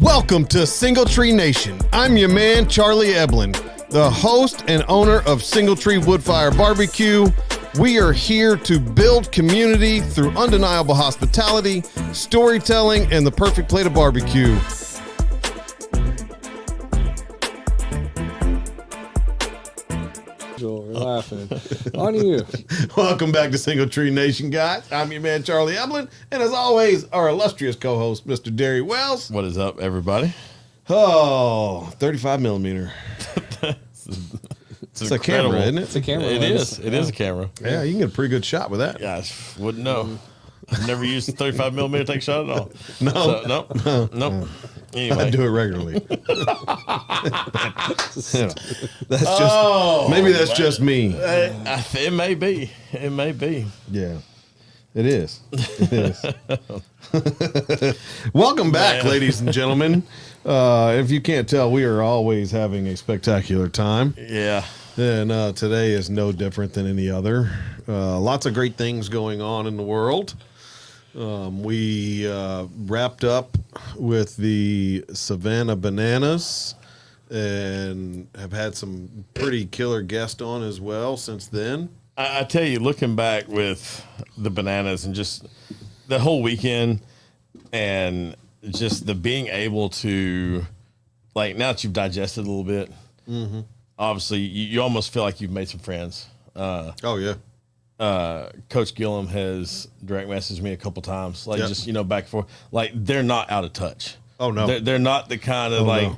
Welcome to Single Tree Nation. I'm your man, Charlie Eblin, the host and owner of Single Tree Woodfire Barbecue. We are here to build community through undeniable hospitality, storytelling, and the perfect plate of barbecue. We're laughing on you. Welcome back to Single Tree Nation, guys. I'm your man, Charlie Eblin, and as always, our illustrious co-host, Mr. Derry Wells. What is up, everybody? Oh, 35 millimeter. It's a camera, isn't it? It's a camera. It is. It is a camera. Yeah, you can get a pretty good shot with that. Gosh, wouldn't know. I've never used a 35 millimeter to take a shot at all. No. So, nope. Anyway. I do it regularly. That's just maybe that's just me. It may be. It may be. Yeah, it is. It is. Welcome back, ladies and gentlemen. If you can't tell, we are always having a spectacular time. Yeah. And today is no different than any other. Lots of great things going on in the world. We wrapped up with the Savannah Bananas and have had some pretty killer guests on as well since then. I tell you, looking back with the Bananas and just the whole weekend and just the being able to, like, now that you've digested a little bit, obviously you almost feel like you've made some friends. Oh, yeah. Coach Gillum has direct messaged me a couple times, like just, back and forth. Like, they're not out of touch. Oh, no. They're not the kind of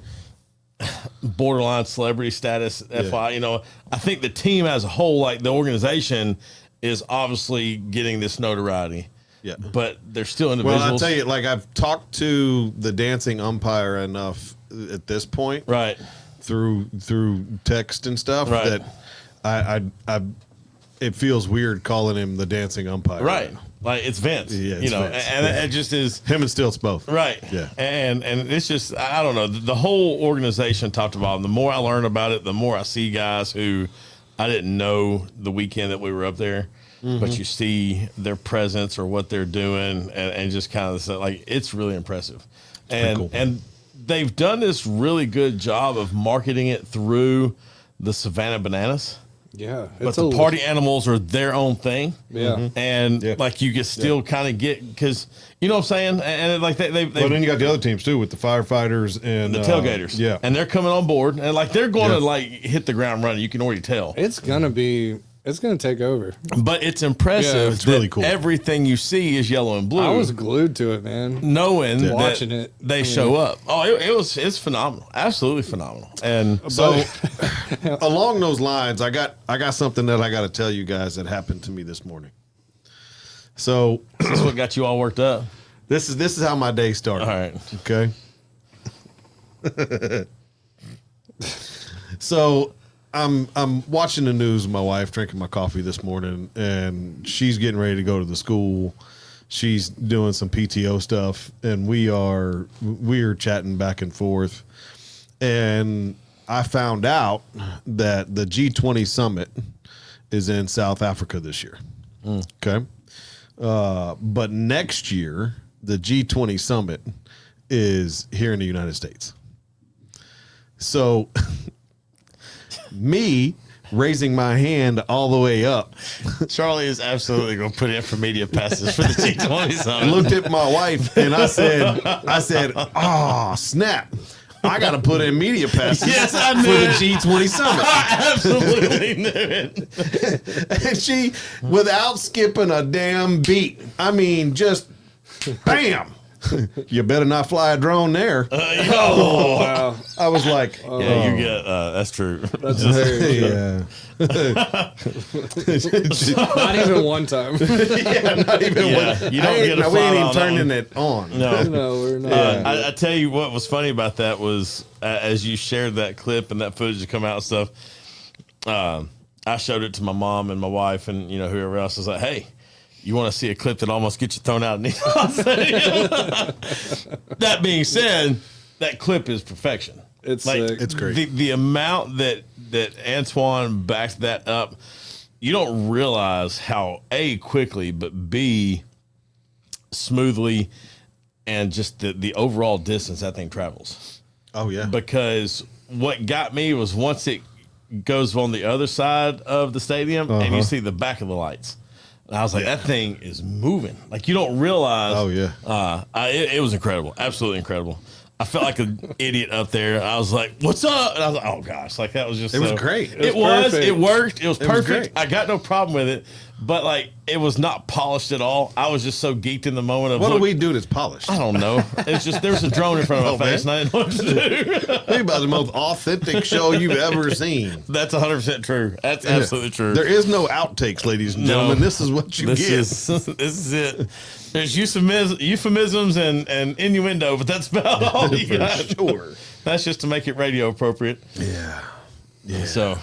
borderline celebrity status. FI, I think the team as a whole, like the organization, is obviously getting this notoriety. Yeah. But they're still individuals. Well, I'll tell you, like, I've talked to the dancing umpire enough at this point. Right. Through text and stuff that I it feels weird calling him the dancing umpire. Right. Like, it's Vince. Yeah, it's Vince. And it just is him and Stilts both. Right. Yeah. And it's just, I don't know, the whole organization top to bottom, the more I learn about it, the more I see guys who I didn't know the weekend that we were up there, but you see their presence or what they're doing and just kind of like, it's really impressive. And they've done this really good job of marketing it through the Savannah Bananas. Yeah. But the party animals are their own thing. Yeah. And like you can still kind of get, because you know what I'm saying? And like they well, then you got the other teams too with the firefighters and the tailgaters. Yeah. And they're coming on board and like they're going to like hit the ground running. You can already tell. It's going to take over. But it's impressive. Yeah, it's really cool. Everything you see is yellow and blue. I was glued to it, man. Knowing watching it. They show up. Oh, it's phenomenal. Absolutely phenomenal. And so along those lines, I got something that I got to tell you guys that happened to me this morning. So this is what got you all worked up. This is how my day started. All right. Okay. So I'm watching the news with my wife, drinking my coffee this morning, and she's getting ready to go to the school. She's doing some PTO stuff, and we are chatting back and forth. And I found out that the G20 summit is in South Africa this year. Okay. But next year, the G20 summit is here in the United States. So me raising my hand all the way up. Charlie is absolutely going to put in for media passes for the G20 summit. I looked at my wife and I said, oh, snap. I got to put in media passes for the G20 summit. I absolutely knew it. And she, without skipping a damn beat, I mean, just bam. You better not fly a drone there. Oh, wow. I was like, yeah, you get, that's true. That's very true. Not even one time. Yeah, not even one. You don't get a we ain't even on turning it on. No, we're not. I tell you what was funny about that was as you shared that clip and that footage to come out and stuff, I showed it to my mom and my wife and, whoever else. I was like, hey, you want to see a clip that almost gets you thrown out of the That being said, that clip is perfection. It's like, sick. It's great. The amount that Antoine backed that up, you don't realize how A, quickly, but B, smoothly and just the overall distance that thing travels. Oh yeah. Because what got me was once it goes on the other side of the stadium and you see the back of the lights. And I was like, that thing is moving. Like, you don't realize. Oh yeah. It was incredible. Absolutely incredible. I felt like an idiot up there. I was like, "What's up?" And I was like, "Oh gosh!" Like that was just. It was great. It was. It worked. It was perfect. great. I got no problem with it, but like it was not polished at all. I was just so geeked in the moment of. What do we do that's polished? I don't know. It's just there was a drone in front of my face, and I didn't know what to do. Think about the most authentic show you've ever seen. That's 100% true. That's absolutely true. There is no outtakes, ladies and gentlemen. This is what you get. This is it. There's euphemisms and innuendo, but that's about all you got. Sure. That's just to make it radio appropriate. Yeah. Yeah. So,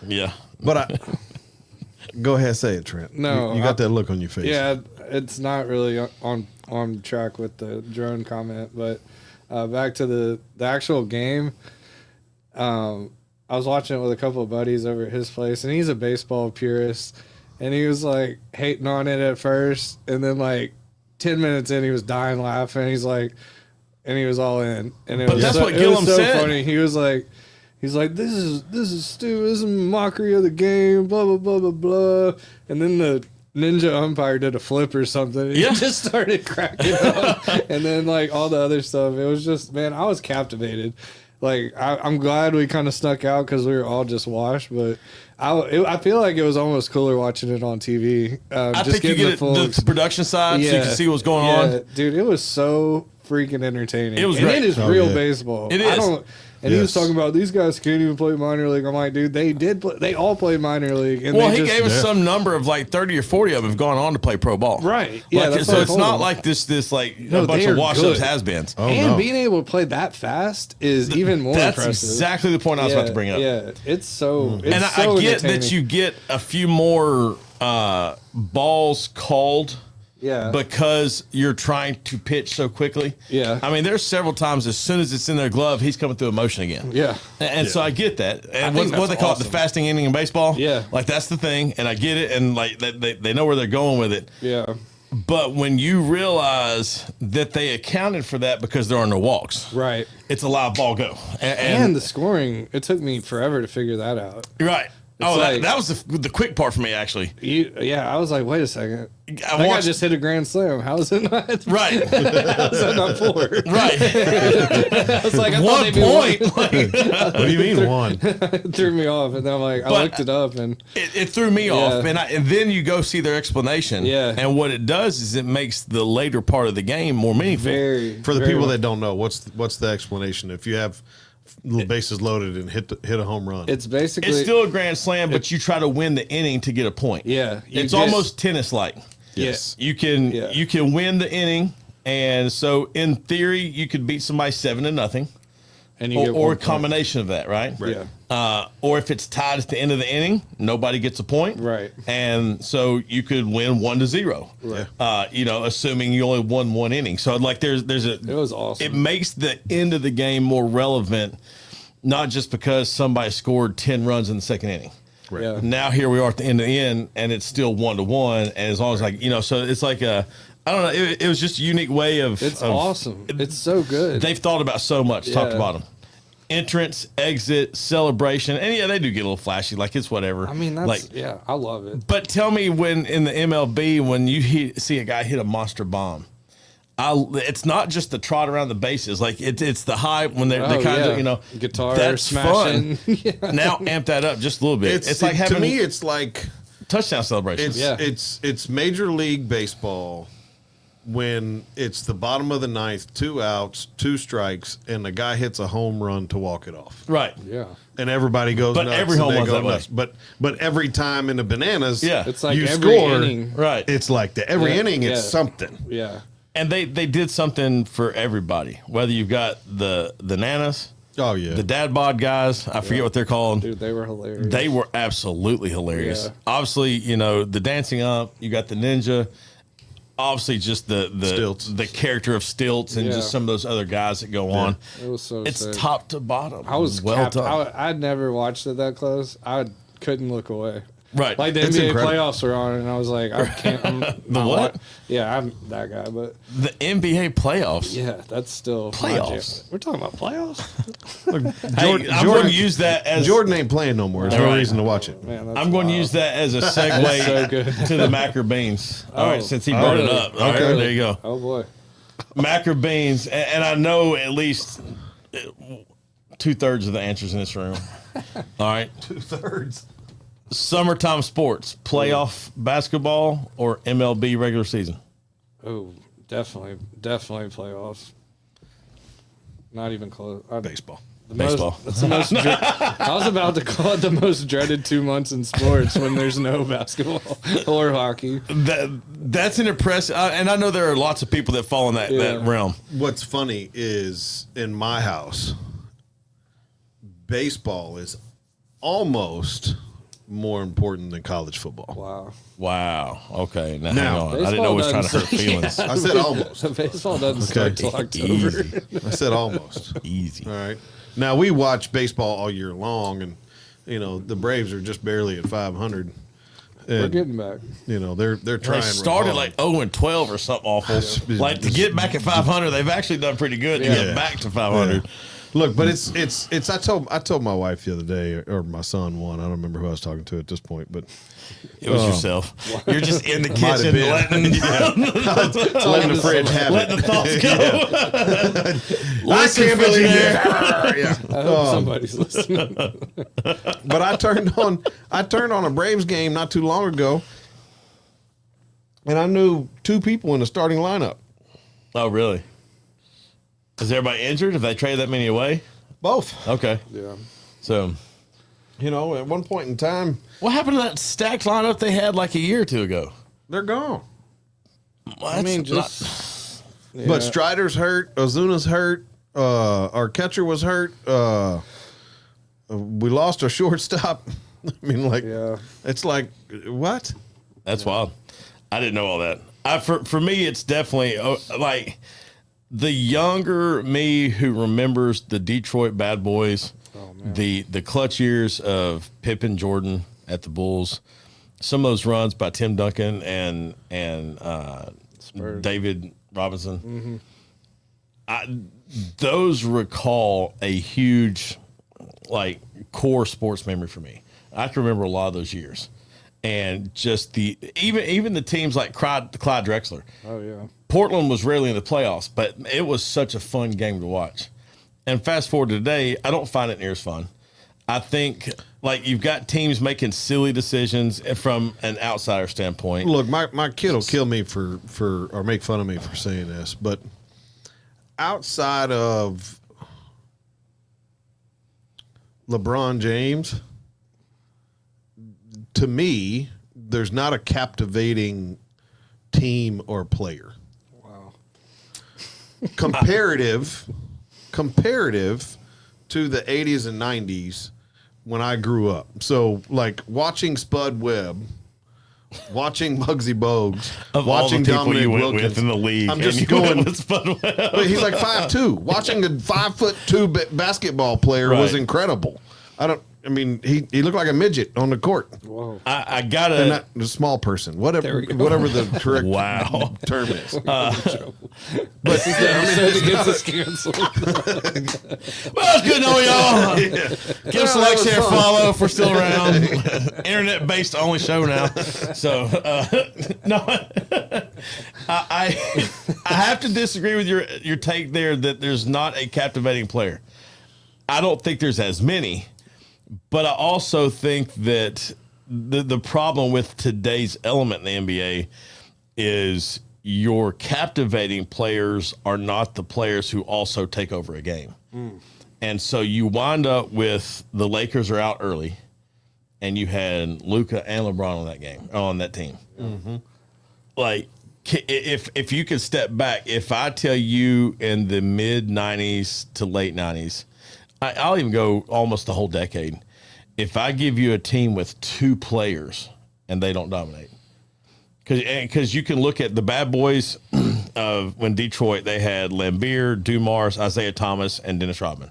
yeah. But go ahead, say it, Trent. No, you got that look on your face. Yeah, it's not really on track with the drone comment, but back to the actual game. I was watching it with a couple of buddies over at his place, and he's a baseball purist, and he was like hating on it at first, and then like 10 minutes in, he was dying laughing. He's like, and he was all in, and it But was that's so, what it Gillum was so said. funny. He's like, this is stupid. This is a mockery of the game. Blah blah blah blah blah. And then the ninja umpire did a flip or something. He just started cracking up, and then like all the other stuff. It was just, man, I was captivated. Like I'm glad we kind of snuck out because we were all just washed, but I feel like it was almost cooler watching it on TV. I just think you getting get the production side so you can see what's going on. Dude, it was so freaking entertaining. It was and great. it is Oh, real yeah. baseball. It is. And he was talking about these guys can't even play minor league. I'm like, dude, they did. They all played minor league. And Well, they he just, gave us some number of like 30 or 40 of them have gone on to play pro ball. Right. Yeah. Like, That's so what I it's told not him. like this like No, a bunch they of are washed good. up has-beens. Oh, and no. being able to play that fast is even more That's impressive. exactly the point I was about to bring up. Yeah, it's so. It's And so I get that entertaining. you get a few more balls called Yeah. because you're trying to pitch so quickly. Yeah. I mean, there's several times as soon as it's in their glove, he's coming through a motion again. Yeah. And so I get that. And think what they that's call it, the awesome. fasting inning in baseball. Yeah. Like that's the thing. And I get it. And like they know where they're going with it. Yeah. But when you realize that they accounted for that because there are no walks, Right. it's a live ball go. And the scoring, it took me forever to figure that out. right. Oh, like- that was the quick part for me, actually. I was like, wait a second. I That guy watched, just hit a grand slam. How is it not? right, How is that not four? right. I was like, I thought 1 they'd be point. What do you mean one? It threw me off, and then I'm like, I But- looked it up, and It threw me off, and then you go see their explanation. Yeah. And what it does is it makes the later part of the game more meaningful. very For the very people well- that don't know, what's the explanation? If you have little bases loaded and hit a home run, it's basically It's still a grand slam, but you try to win the inning to get a point. Yeah, you It's get- almost tennis-like. yes. You can Yeah. you can win the inning, and so in theory you could beat somebody 7-0, and you or, get or a 1 point. combination of that, right? Yeah, Or if it's tied at the end of the inning, nobody gets a point. Right. And so you could win 1-0. Right. Assuming you only won one inning. So like there's a it was awesome. it makes the end of the game more relevant, not just because somebody scored 10 runs in the second inning. Right. Yeah. Now here we are at the end, and it's still 1-1. And as long as so it's like I don't know. It was just a unique way of. It's of- awesome. It's so good. They've thought about so much, top to Yeah. bottom. Entrance, exit, celebration, and yeah, they do get a little flashy. Like it's whatever. I mean, that's like. I love it. But tell me, when in the MLB, when you see a guy hit a monster bomb, it's not just the trot around the bases. Like it's the hype when they kind of guitar that's smashing. fun. Yeah. Now amp that up just a little bit. It's like to having me, it's like touchdown celebrations. it's Major League Baseball when it's the bottom of the ninth, 2 outs, 2 strikes, and the guy hits a home run to walk it off. Right. Yeah. And everybody goes But nuts. every and home they runs go that way. nuts. But every time in the Bananas, Yeah. It's like you every score, inning. Right. it's like that. Every Yeah, inning, it's yeah. something. Yeah. And they did something for everybody. Whether you've got the Nanas, Oh, yeah. the dad bod guys, I forget what they're called. Dude, they were hilarious. They were absolutely hilarious. Yeah. Obviously, the dancing up, you got the ninja. Obviously, just the Stilts. the character of Stilts and Yeah. just some of those other guys that go on. It was so It's sick. top to bottom. I was well done. I'd never watched it that close. I couldn't look away. Right. Like the It's NBA incredible. playoffs were on, and I was like, I can't. The what? Yeah, I'm that guy, but The NBA playoffs. yeah, that's still my Playoffs. jam. We're talking about playoffs, Hey, I'm going to use that as Jordan ain't playing no more. There's no Right. reason to watch it. man. That's I'm going to wild. use that as a segue So good. to the Macker Beans. All right, Oh. since he brought it Really? up. All right, Okay. there you go. Oh boy, Macker Beans, and I know at least 2/3 of the answers in this room. All right, 2/3. summertime sports, playoff basketball or MLB regular season. oh definitely playoffs. Not even close. Baseball. Baseball. That's the most. I was about to call it the most dreaded 2 months in sports when there's no basketball or hockey. That's an impressive, and I know there are lots of people that fall in that Yeah. realm. What's funny is in my house, baseball is almost more important than college football. Wow. Wow. Okay. Now, Now, hang on. I didn't know it was trying to hurt feelings. I said almost. The baseball doesn't start till October. Easy. I said almost. Easy. All right. Now we watch baseball all year long, and the Braves are just barely at 500. We're And, getting back. they're trying. They real started hard. like 0-12 or something awful. Like to get back at 500, they've actually done pretty good to Yeah. get back to 500. Yeah. Look, but it's. I told my wife the other day, or my son one. I don't remember who I was talking to at this point, but It was yourself. You're just in the Might have kitchen been. letting letting Fred have letting the it. thoughts go. I Listen, can't believe Frigidaire. it. Yeah. I hope somebody's listening. But I turned on a Braves game not too long ago, and I knew 2 people in the starting lineup. Oh, really? Is everybody injured? Have they traded that many away? Both. Okay. Yeah. So, At one point in time, what happened to that stacked lineup they had like a year or two ago? they're gone. Well, I mean, that's just. But Strider's hurt. Ozuna's hurt. Our catcher was hurt. We lost our shortstop. I mean, Yeah. it's like, what? That's wild. I didn't know all that. For me, it's definitely like the younger me who remembers the Detroit Bad Boys, the clutch years of Pippen, Jordan at the Bulls, some of those runs by Tim Duncan and David Robinson. Those recall a huge core sports memory for me. I can remember a lot of those years. And just even the teams like Clyde Drexler. Oh yeah. Portland was rarely in the playoffs, but it was such a fun game to watch. And fast forward to today, I don't find it near as fun. I think you've got teams making silly decisions from an outsider standpoint. Look, my kid will kill me for or make fun of me for saying this, but outside of LeBron James, to me, there's not a captivating team or player. Wow. Comparative to the 80s and 90s when I grew up. So, watching Spud Webb, watching Muggsy Bogues, Of all watching the people Dominic you went Wilkins with in the league, I'm and just you going. went with Spud Webb. But he's like 5'2". Watching a 5'2" basketball player was Right. incredible. He looked like a midget on the court. Whoa. I And gotta. not a small person. Whatever There we go. the correct Wow. term is. This is the episode that gets us canceled. Well, it's good knowing y'all. Give us a Well, like, that was share, fun. follow if we're still around. Internet based only show now. So no, I have to disagree with your take there that there's not a captivating player. I don't think there's as many, but I also think that the problem with today's element in the NBA is your captivating players are not the players who also take over a game. And so you wind up with the Lakers are out early, and you had Luka and LeBron on that team. If you could step back, if I tell you in the mid 90s to late 90s, I'll even go almost the whole decade. If I give you a team with 2 players and they don't dominate, because you can look at the Bad Boys of when Detroit, they had Lambeer, Dumars, Isaiah Thomas, and Dennis Rodman.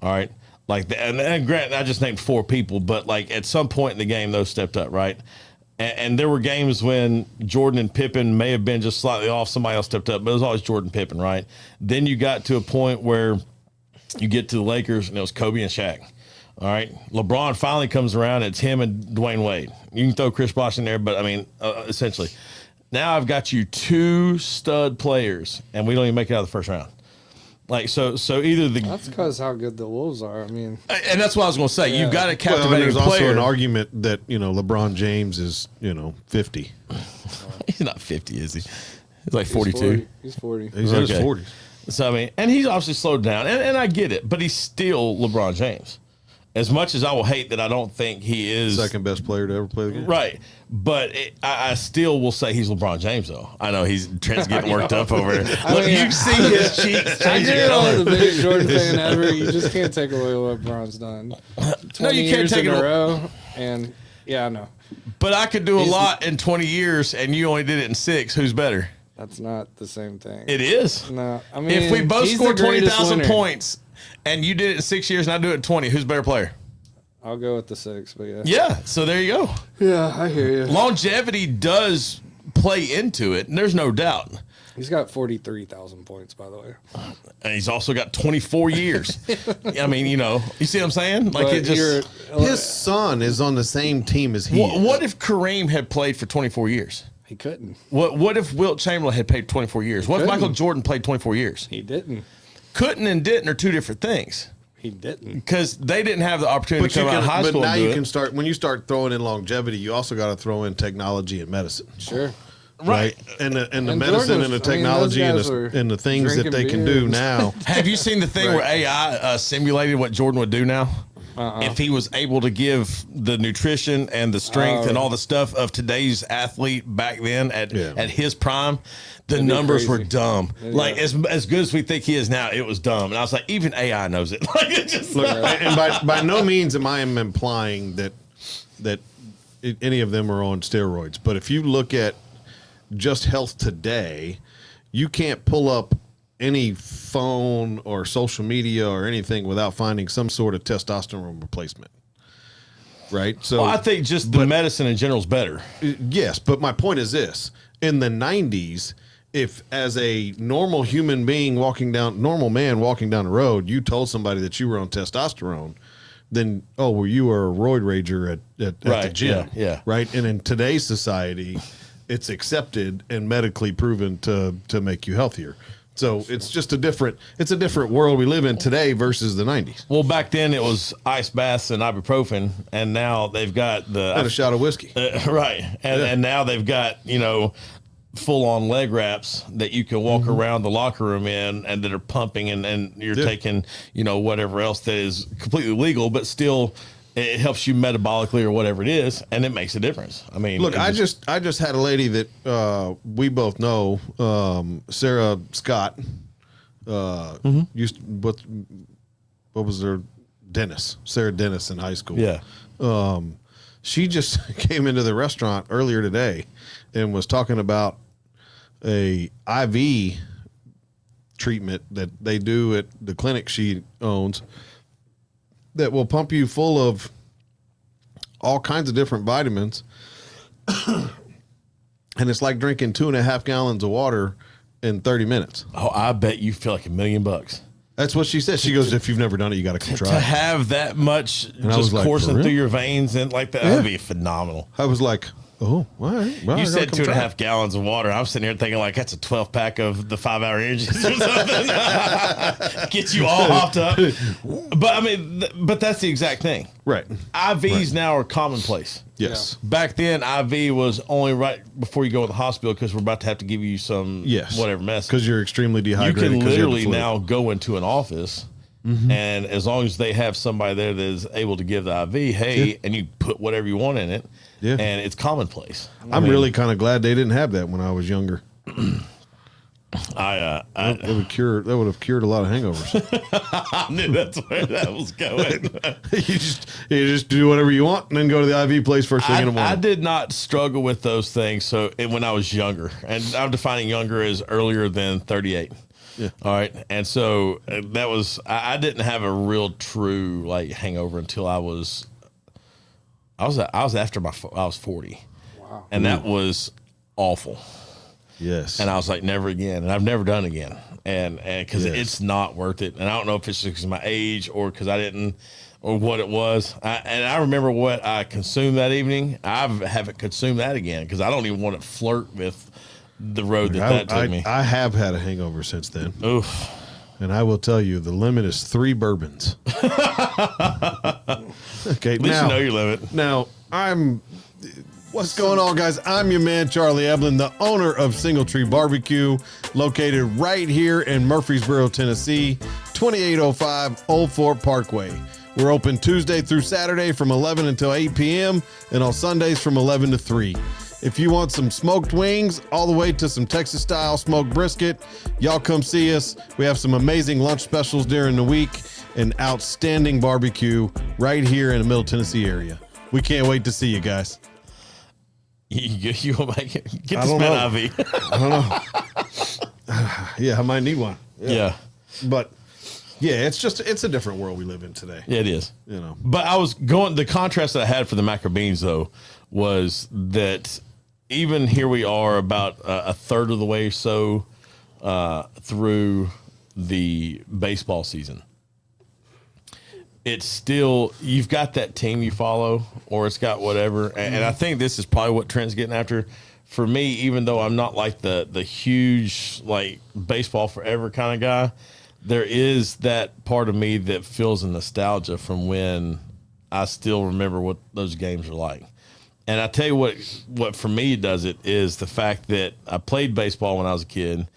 All right. Like, and granted, I just named 4 people, but like at some point in the game, those stepped up, right? And there were games when Jordan and Pippen may have been just slightly off. Somebody else stepped up, but it was always Jordan Pippen, right? Then you got to a point where you get to the Lakers, and it was Kobe and Shaq. All right. LeBron finally comes around. It's him and Dwayne Wade. You can throw Chris Bosh in there, but I mean, essentially. Now I've got you 2 stud players, and we don't even make it out of the first round. Like, so either the... That's because how good the Wolves are. I mean... And that's what I was going to say. Yeah. You've got a captivating there's player. There's also an argument that, LeBron James is, 50. He's not 50, is he? He's like 42. He's 40. He's in his 40s. So, I mean, and he's obviously slowed down, and I get it, but he's still LeBron James. As much as I will hate that I don't think he is... Second best player to ever play the game. Right. But I still will say he's LeBron James, though. I know Trent's getting worked up over it. Look, you see his cheeks change I'm the biggest Jordan fan ever. You just can't take away what LeBron's done. 20 No, you can't take years it in a row. And, yeah, I know. But I could do a lot in 20 years, and you only did it in 6. Who's better? That's not the same thing. It is. No. I mean, if we both he's score the greatest 20,000 winner. points, and you did it in 6 years, and I do it in 20, who's a better player? I'll go with the 6, but yeah. Yeah, so there you go. Yeah, I hear you. Longevity does play into it, and there's no doubt. He's got 43,000 points, by the way. And he's also got 24 years. I mean, you see what I'm saying? Like, But His son is on the same team as he is. What if Kareem had played for 24 years? He couldn't. What if Wilt Chamberlain had played 24 years? What if Michael Jordan played 24 years? He didn't. Couldn't and didn't are 2 different things. He didn't. Because they didn't have the opportunity to come out of high school. But now and do you it. can start, when you start throwing in longevity, you also got to throw in technology and medicine. Sure. Right. And the And medicine Jordan and the was- I mean, technology those and guys and the things that drinking they can beer. do now. Have you seen the thing where AI simulated what Jordan would do now? If he was able to give the nutrition and the strength and all the stuff of today's athlete back then at his prime, the numbers were dumb. Like as good as we think he is now, it was dumb. And I was like, even AI knows it. Like it just Look, and by no means am I implying that any of them are on steroids. But if you look at just health today, you can't pull up any phone or social media or anything without finding some sort of testosterone replacement. Right? So I think just the medicine in general is better. yes, but my point is this. In the 90s, if as a normal human being normal man walking down the road, you told somebody that you were on testosterone, then, you were a roid rager at the gym. Yeah. Right? And in today's society, it's accepted and medically proven to make you healthier. So it's just a different world we live in today versus the 90s. Well, back then it was ice baths and ibuprofen, and now they've got And a shot of whiskey. right. And now they've got, full on leg wraps that you can walk around the locker room in and that are pumping and you're taking, whatever else that is completely legal, but still it helps you metabolically or whatever it is. And it makes a difference. I mean, look, I just had a lady that we both know, Sarah Scott, used what was her Sarah Dennis in high school. Yeah. She just came into the restaurant earlier today and was talking about a IV treatment that they do at the clinic she owns that will pump you full of all kinds of different vitamins. And it's like drinking 2.5 gallons of water in 30 minutes. Oh, I bet you feel like $1 million. That's what she said. She goes, if you've never done it, you got to come try To it. have that much I was just like, coursing for real? through your veins and like that, would be phenomenal. I was like, oh, all right. Well, I You gotta said come try 2.5 gallons of water. I'm sitting here thinking like that's a 12 pack of the 5 Hour Energies or something. Get you all hopped up. But I mean, but that's the exact thing. Right. IVs now are commonplace. Yes. Back then, IV was only right before you go to the hospital because we're about to have to give you some whatever mess. Because you're extremely You dehydrated. can 'cause you have the literally flu. now go into an office, and as long as they have somebody there that is able to give the IV, and you put whatever you want in it, and it's commonplace. I'm really kind of glad they didn't have that when I was younger. That That would have cured a lot of hangovers. I knew that's where that was going. you just do whatever you want and then go to the IV place first thing in the morning. I did not struggle with those things. So when I was younger, and I'm defining younger as earlier than 38. Yeah. All right. And so that was, I didn't have a real true like hangover until I was after I was 40. Wow. And that was awful. Yes. And I was like, never again. And I've never done it again. And because it's not worth it. And I don't know if it's just because of my age or because I didn't, or what it was. I remember what I consumed that evening. I haven't consumed that again because I don't even want to flirt with the road that took me. I have had a hangover since then. Oof. And I will tell you, the limit is 3 bourbons. Okay, At least you know your limit. Now, what's going on, guys? I'm your man, Charlie Eblin, the owner of Single Tree Barbecue, located right here in Murfreesboro, Tennessee, 2805 Old Fort Parkway. We're open Tuesday through Saturday from 11 until 8 p.m. and on Sundays from 11 to 3. If you want some smoked wings all the way to some Texas-style smoked brisket, y'all come see us. We have some amazing lunch specials during the week and outstanding barbecue right here in the Middle Tennessee area. We can't wait to see you guys. You will make it. Get this man IV. I don't know. Yeah, I might need one. Yeah. But yeah, it's a different world we live in today. Yeah, it is. You know. But the contrast that I had for the mac and beans though was that even here we are about a third of the way or so through the baseball season. It's still, you've got that team you follow, or it's got whatever. And I think this is probably what Trent's getting after. For me, even though I'm not like the huge, like, baseball forever kind of guy, there is that part of me that feels a nostalgia from when I still remember what those games are like. And I tell you what for me does it is the fact that I played baseball when I was a kid,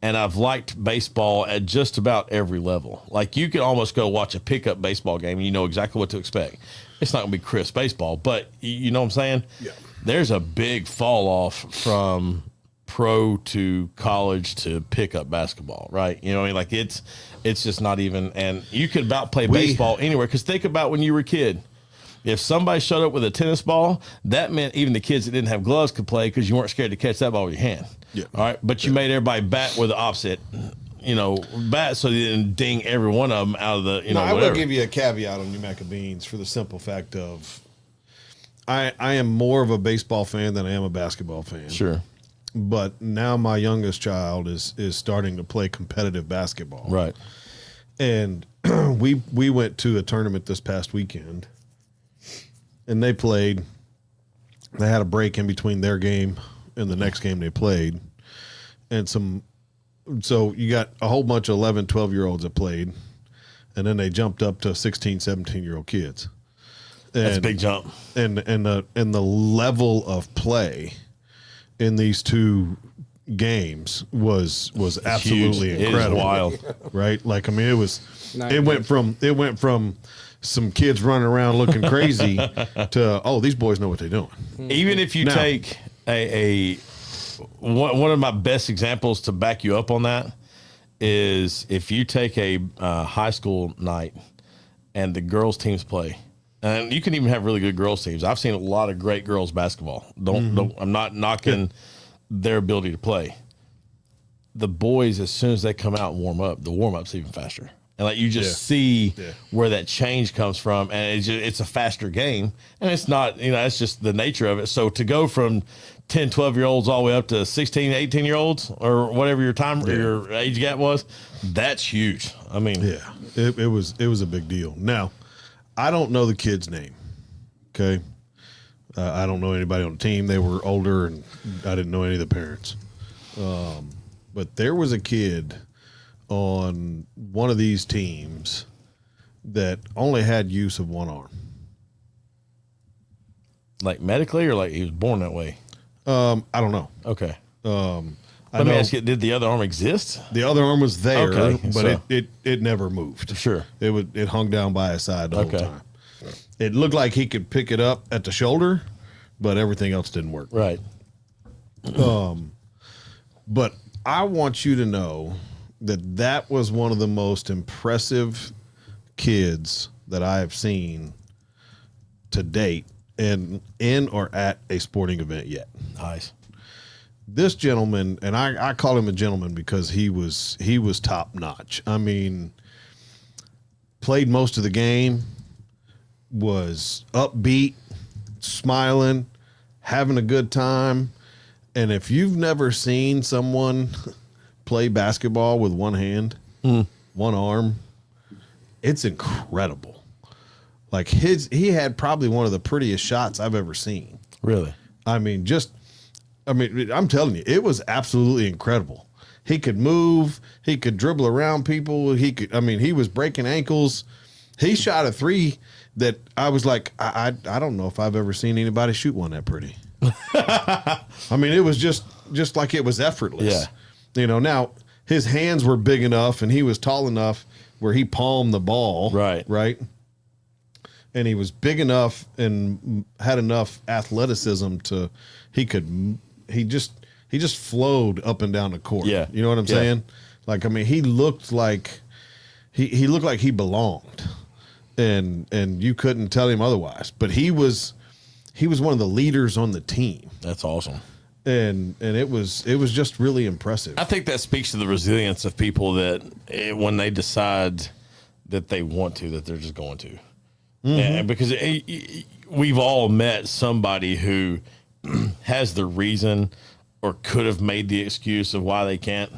and I've liked baseball at just about every level. Like, you can almost go watch a pickup baseball game and you know exactly what to expect. It's not going to be crisp baseball, but you know what I'm saying? Yeah. There's a big fall off from pro to college to pickup basketball, right? You know what I mean? Like, it's just not even, and you could about play baseball anywhere. Because think about when you were a kid. If somebody showed up with a tennis ball, that meant even the kids that didn't have gloves could play because you weren't scared to catch that ball with your hand. Yeah. All right. But you made everybody bat with the opposite, bat so you didn't ding every one of them out of the, I whatever. will give you a caveat on your mac and beans for the simple fact of I am more of a baseball fan than I am a basketball fan. Sure. But now my youngest child is starting to play competitive basketball. Right. And we went to a tournament this past weekend. And they played. They had a break in between their game and the next game they played. And so you got a whole bunch of 11, 12-year-olds that played. And then they jumped up to 16, 17-year-old kids. That's a big jump. And the level of play in these two games was absolutely huge. incredible. It is wild. Right? Like, I mean, it went from some kids running around looking crazy to, these boys know what they're doing. Even if you take one of my best examples to back you up on that is if you take a high school night and the girls teams play, and you can even have really good girls teams. I've seen a lot of great girls basketball. I'm not knocking their ability to play. The boys, as soon as they come out and warm up, the warm up's even faster. And like you just see where that change comes from, and it's a faster game, and it's not, it's just the nature of it. So to go from 10, 12-year-olds all the way up to 16, 18-year-olds or whatever your age gap was, that's huge. I mean, it was a big deal. Now, I don't know the kid's name. Okay. I don't know anybody on the team. They were older, and I didn't know any of the parents. But there was a kid on one of these teams that only had use of one arm. Like medically, or like he was born that way? I don't know. Okay. Let me ask you, did the other arm exist? The other arm was there, Okay, but it never moved. Sure. It hung down by his side the whole time. It looked like he could pick it up at the shoulder, but everything else didn't work. Right. But I want you to know that was one of the most impressive kids that I have seen to date in or at a sporting event yet. Nice. this gentleman, and I call him a gentleman because he was top notch. I mean, played most of the game, was upbeat, smiling, having a good time. And if you've never seen someone play basketball with one hand, one arm, it's incredible. Like he had probably one of the prettiest shots I've ever seen. Really? I mean, I'm telling you, it was absolutely incredible. He could move, he could dribble around people. He was breaking ankles. He shot a three that I was like, I don't know if I've ever seen anybody shoot one that pretty. I mean, it was just like it was effortless. Yeah. Now his hands were big enough and he was tall enough where he palmed the ball. Right. And he was big enough and had enough athleticism he just flowed up and down the court. Yeah. You know what I'm saying? Like, I mean, he looked like he looked like he belonged. And you couldn't tell him otherwise. But he was one of the leaders on the team. That's awesome. And it was just really impressive. I think that speaks to the resilience of people that when they decide that they want to, that they're just going to. And because we've all met somebody who has the reason or could have made the excuse of why they can't,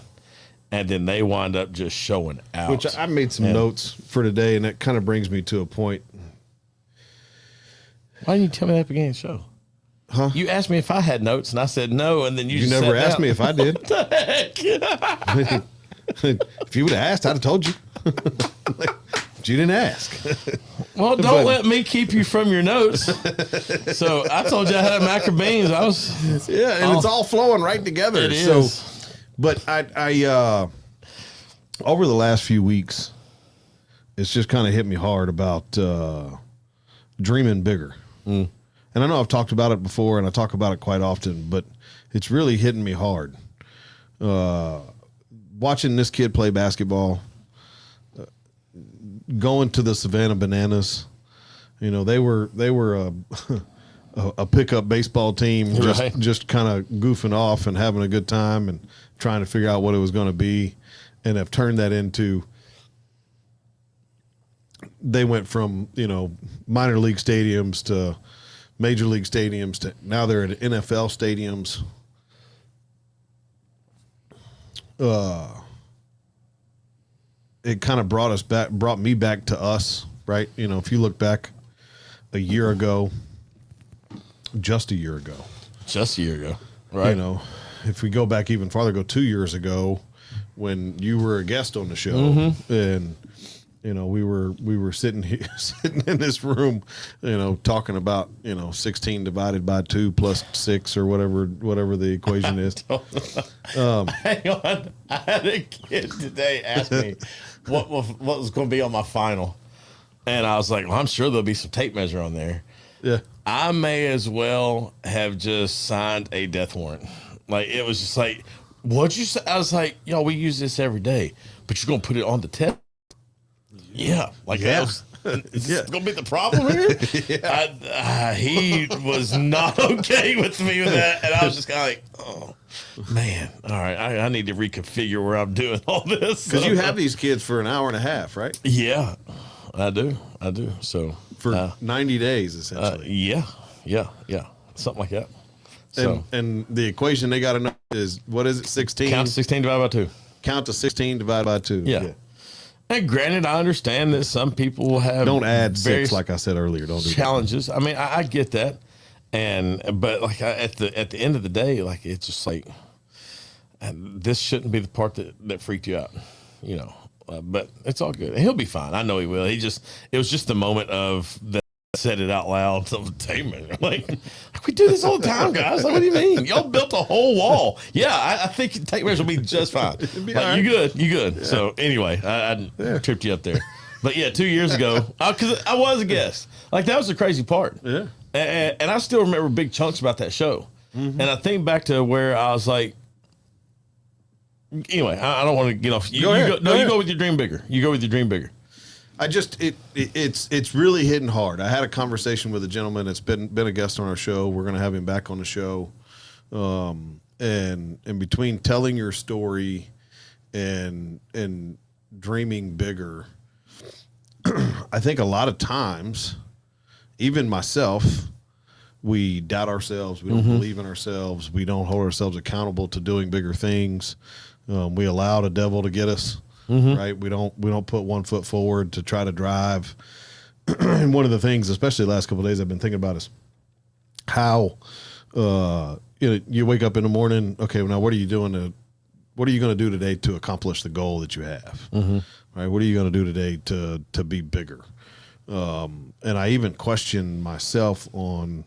and then they wind up just showing out. Which I made some notes for today, and that kind of brings me to a point. Why didn't you tell me that at the beginning of the show? Huh? You asked me if I had notes, and I said no, and then you just never sat asked down. me if I did. What the heck? If you would have asked, I'd have told you. But you didn't ask. Well, don't let me keep you from your notes. So I told you I had a mac of beans. It's all flowing right together. It is. But I over the last few weeks, it's just kind of hit me hard about dreaming bigger. And I know I've talked about it before, and I talk about it quite often, but it's really hitting me hard. Watching this kid play basketball, going to the Savannah Bananas, they were a pickup baseball team, just kind of goofing off and having a good time and trying to figure out what it was going to be, and have turned that into. They went from minor league stadiums to major league stadiums to now they're at NFL stadiums. It kind of brought me back to us, right? If you look back just a year ago, right? If we go back even farther, go 2 years ago when you were a guest on the show, and we were sitting here, sitting in this room, talking about 16 divided by 2 plus 6 or whatever the equation is. Hang on, I had a kid today ask me what was going to be on my final, and I was like, "Well, I'm sure there'll be some tape measure on there." Yeah, I may as well have just signed a death warrant. Like, it was just like, what'd you say? I was like, we use this every day, but you're going to put it on the test. Yeah, is this gonna be the problem here? He was not okay with me with that, and I was just kind of like, oh man, all right, I need to reconfigure where I'm doing all this because you have these kids for an hour and a half, right? Yeah, I do. So for 90 days, essentially. Yeah, something like that. So and the equation they got to know is what is it? 16. Count to 16 divided by 2. Count to 16 divided by 2. Yeah. And granted, I understand that some people will have don't add 6 like I said earlier. Don't do challenges. I mean, I get that, but like at the end of the day, like it's just like this shouldn't be the part that freaked you out, But it's all good. And he'll be fine. I know he will. It was just the moment of that. Said it out loud to the tape measure. Like, we do this all the time, guys. Like, what do you mean? Y'all built a whole wall. Yeah, I think tape measure will be just fine. Like, right. You good. Yeah. So anyway, I tripped you up there. But yeah, 2 years ago, because I was a guest. Like, that was the crazy part. Yeah. And I still remember big chunks about that show. And I think back to where I was like, anyway, I don't want to get off. You go with your dream bigger. You go with your dream bigger. It's really hitting hard. I had a conversation with a gentleman that's been a guest on our show. We're going to have him back on the show. And and between telling your story and dreaming bigger, I think a lot of times, even myself, we doubt ourselves. We don't believe in ourselves. We don't hold ourselves accountable to doing bigger things. We allow the devil to get us, right? We don't put one foot forward to try to drive. And one of the things, especially the last couple of days, I've been thinking about is how you wake up in the morning. Okay, well, now what are you doing what are you going to do today to accomplish the goal that you have? Right? What are you going to do today to be bigger? And I even question myself on,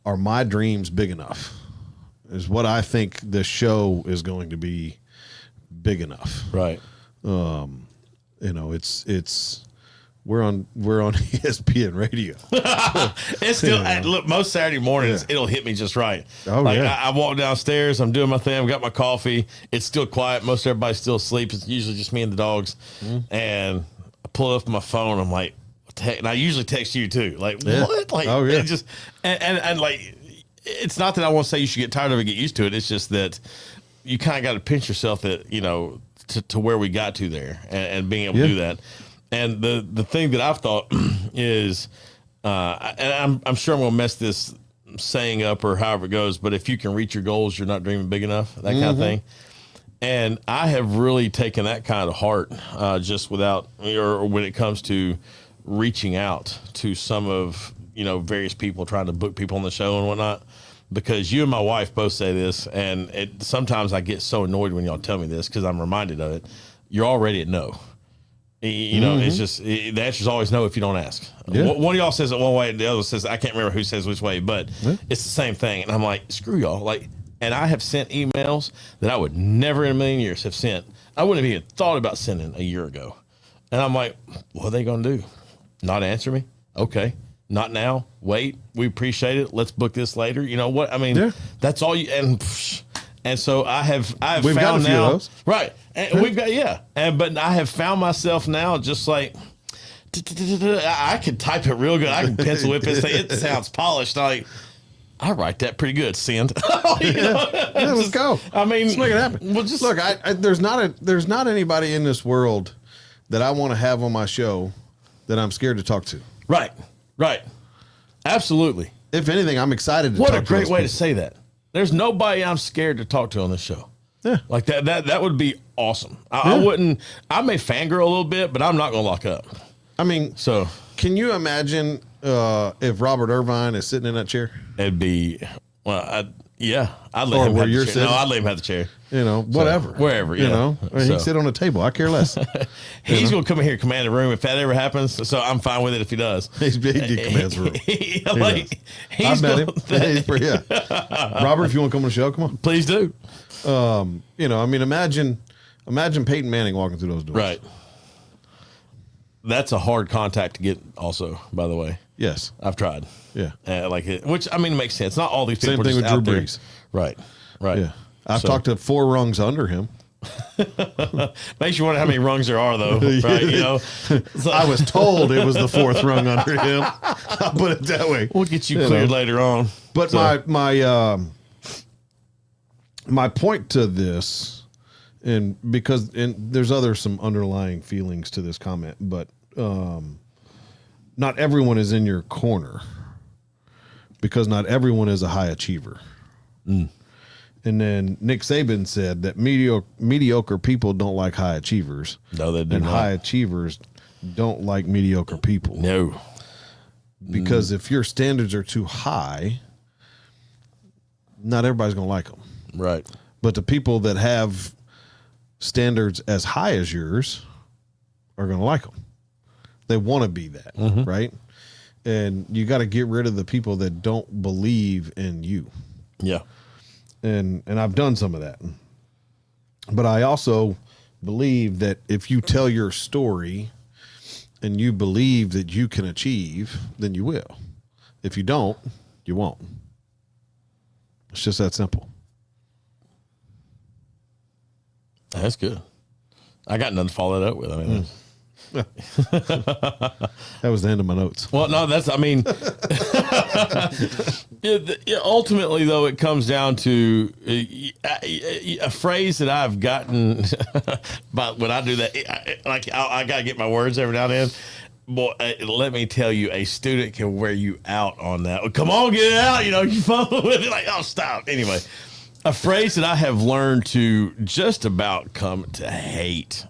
are my dreams big enough? Is what I think this show is going to be big enough? Right. It's we're on ESPN radio. It's still look, most Saturday mornings it'll hit me just right. Oh, like yeah. I walk downstairs, I'm doing my thing, I've got my coffee. It's still quiet. Most everybody's still asleep. It's usually just me and the dogs. And I pull up my phone. I'm like, what the heck? And I usually text you too. Like, what? Like, it just and like, it's not that I want to say you should get tired of it, get used to it. It's just that you kind of got to pinch yourself that to where we got to there and being able to do that. And the thing that I've thought is, and I'm sure I'm going to mess this saying up or however it goes, but if you can reach your goals, you're not dreaming big enough, that kind of thing. And I have really taken that kind of heart just without, or when it comes to reaching out to some of, various people, trying to book people on the show and whatnot, because you and my wife both say this, and sometimes I get so annoyed when y'all tell me this because I'm reminded of it. You're already at no. It's just the answer is always no if you don't ask. Yeah. One of y'all says it one way, the other says, I can't remember who says which way, but it's the same thing. And I'm like, screw y'all. Like, and I have sent emails that I would never in a million years have sent. I wouldn't have even thought about sending a year ago. And I'm like, what are they going to do? Not answer me? Okay. Not now. Wait. We appreciate it. Let's book this later. You know what? I mean, that's all you, and so we've got found a few now, of those. right. And we've got, but I have found myself now just like, I can type it real good. I can pencil whip it, say it sounds polished. Like, I write that pretty good. Send. Let's go. I mean, let's make it happen. Well, just look. There's not anybody in this world that I want to have on my show that I'm scared to talk to. Right. Absolutely. If anything, I'm excited to what talk to. What a great way people. to say that. There's nobody I'm scared to talk to on this show. Yeah. Like that would be awesome. I wouldn't. I may fangirl a little bit, but I'm not going to lock up. I mean, so can you imagine if Robert Irvine is sitting in that chair? It'd be, I'd let Or him where have you're the chair. No, sitting? I'd let him have the chair. Whatever. Wherever, You know, or he can sit on a table. I care less. He's going to come in here and command the room if that ever happens. So I'm fine with it if he does. He's big. He commands the room. I've met him. Robert, if you want to come on the show, come on. Please do. I mean, imagine Peyton Manning walking through those doors. Right. That's a hard contact to get also, by the way. Yes. I've tried. Yeah. Which, I mean, it makes sense. Not all these people Same are thing just with Drew out there. Brees. Right. Yeah. I've talked to 4 rungs under him. Makes you wonder how many rungs there are, though. Right? So, I was told it was the 4th rung under him. I'll put it that way. We'll get you cleared later on. But my point to this, and there's some underlying feelings to this comment, but not everyone is in your corner because not everyone is a high achiever. And then Nick Saban said that mediocre people don't like high achievers. No, they do and not. High achievers don't like mediocre people. No. Because if your standards are too high, not everybody's going to like them. Right. But the people that have standards as high as yours are going to like them. They want to be that, right? And you got to get rid of the people that don't believe in you. Yeah. And I've done some of that. But I also believe that if you tell your story and you believe that you can achieve, then you will. If you don't, you won't. It's just that simple. That's good. I got nothing to follow that up with. I mean, That was the end of my notes. Well, no, I mean, ultimately, though, it comes down to a phrase that I've gotten but when I do that. I got to get my words every now and then. Boy, let me tell you, a student can wear you out on that. Come on, get it out. You follow with it. Like, oh, stop. Anyway, a phrase that I have learned to just about come to hate